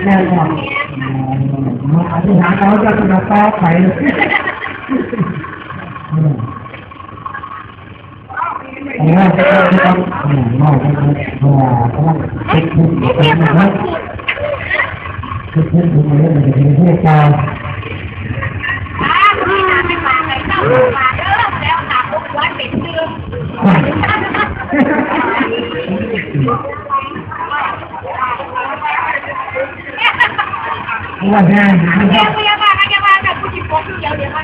แม่บอกมาอธิษฐานเขาจะมาต่อไปเนี่ยจะต้องมองไปดูว่าคิดถึงนะครับคิดถึงเรื่องอะไรที่เจ้าว่าแน่นะครับพยาบาลกับผู้จิตปกเดี๋ยวมา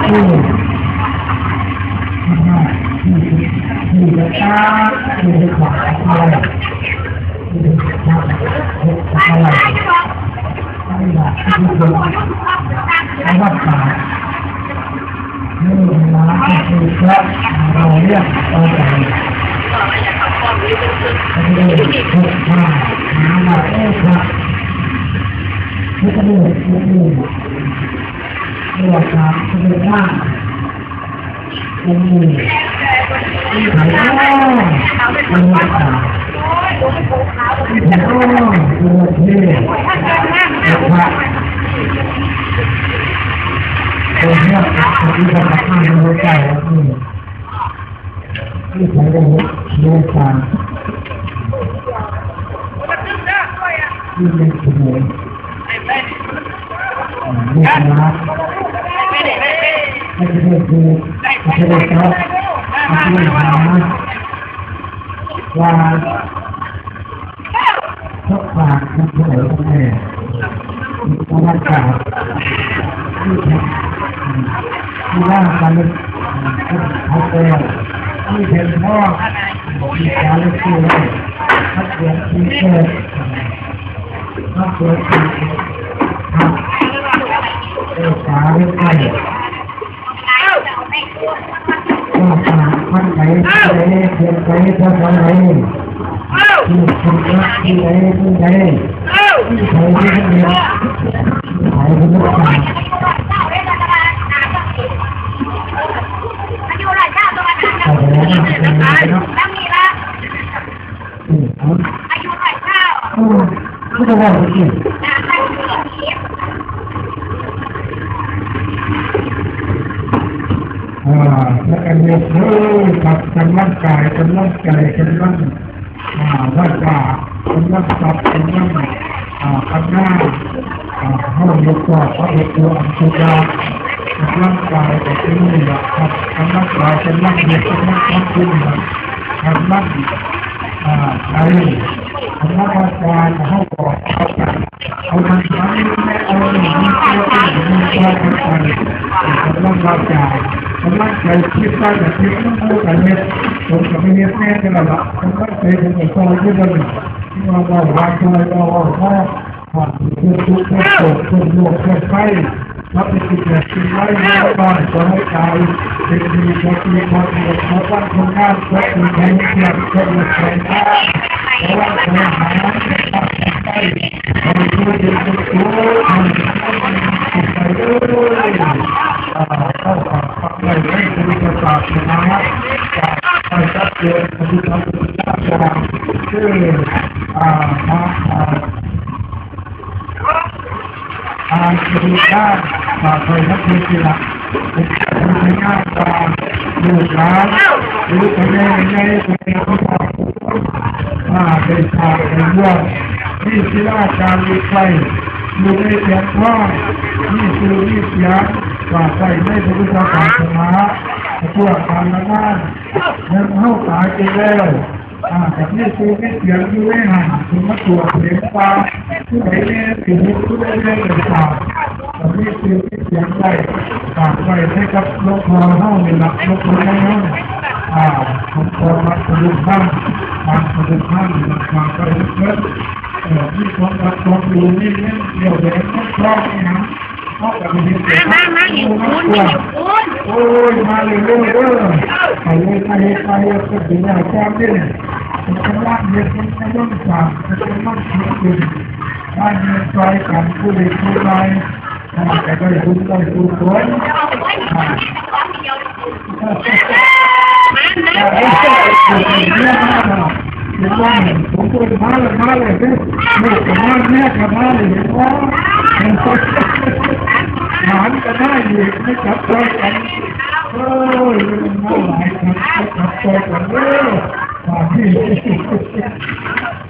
ที่ที่จะตาที่จะขวางอะไรที่จะทำอะไรไม่อยากที่จะเอาวัดป่านี่มาคือพระเราเรียกเอาใจไม่ได้ทุกข์มากหามาเองครับไม่ต้องเลยไม่ต้องเรียกครับไม่ได้มากเป็นมือหายอ้อเป็นมือขาหายอ้อตัวเท่นะครับตัวเนี้ยที่จะมาทำในหัวใจแล้วนี่ที่ใช้ได้ดูฟังที่เป็นขโมยนี่นะไม่ใช่คือไม่ใช่ครับไม่ใช่หาว่าทุกปากทุกหัวทุกแม่ธรรมชาติที่ร่างกันเขาเปลี่ยนที่เห็นพ่อมีการเลือกตัวนักเรียนที่เกิดนักเรียนที่ทำเอกสารใครว่ามันไหนเขียนไปทำอะไรที่สุดละที่ไหนที่ไหนที่ใครที่เรียนใครที่รู้จักอายุหลายเท่าก็จะว่าจริงแล้วกันเนี่ยกับกำลังกายกำลังใจกำลังว่าจะกำลังตับกำลังกำลังห้องยกตัวเขาเอกตัวอันสุดากำลังกายแต่ที่นี่แหละครับกำลังกายกำลังเด็กกำลังทำคุณกำลังใจกำลังว่าจะเขาบอกเขาจะเอาทางนี้เอาหนึ่งนี้ตัวที่มีความสำคัญกำลังว่าจะกำลังใจคิดได้แต่คิดไม่รู้กันเนี่ยผมกับไม่เนี่ยแน่กันละกำลังใจผมกับตัวที่เราที่เราวางตัวเราว่าผ่านทุกทุกทุกโศกทุกโลกทุกไฟรับไปติดแบบติดไว้ในบ้านก็ให้ตายเป็นดีก็ดีพอดีเพราะว่าคนงานก็มีแรงเสียงก็มีแรงท่าเพราะว่าคนหาไปเราดูดีทุกตัวไปเลยเข้ากับฟังเลยไม่ดูประสาทนะไปจัดเรียนปฏิบัติธรรมชื่อคือด้านเคยนักเรียนกีฬาเป็นงานการดูร้านดูคะแนนในเป็นเป็นชาเป็นเรื่องที่ศิลาการวิจัยอยู่ในเสียงท่องนี่คือวิทยาว่าใส่ในพุทธศาสนาตัวการละงานยังเข้าตายไปแล้วแต่นี่คือไม่เสียงอยู่ไม่ห่างถึงมาตรวจเสียงตาผู้ใดเนี่ยถึงผู้ใดเนี่ยเป็นตาแต่นี่คือไม่เสียงได้ฝากไว้ให้กับลูกคอเท่าในหลักลูกคอเท่าผมขอมาสรุปบ้างสรุปบ้างฝากไปเพื่อนที่ผมรับความรู้นี่เดี๋ยวเดี๋ยวต้องครอบนะมาเห็นคุณโอ้ยมาเลยไปก็ดีแล้วแก้มเนี่ยจะว่างเนี่ยจะว่างสามจะว่างคิดคุณบ้านเนี่ยซอยกันผู้เด็กผู้ชายแต่ก็ได้คุณได้คุณคนผมว่าผมควรมาเลยไม่ผมว่าแม่กับมาเลยเพราะหานก็ได้อยู่ไม่จับตัวกันโอ้ยมันน่าหลายครับจับตัวกันเลยที่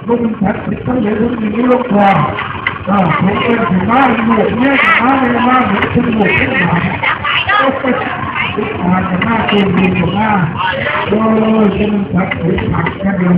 ลูกชัดตั้งแต่ลูกมีลูกควาผมเป็นถึงบ้านหมดเนี่ยมาเลยมาหมดทุกหมดทุกหมาจะมาเป็นดีกว่าโอ้ยเป็นชัดถึงหักแค่เดียว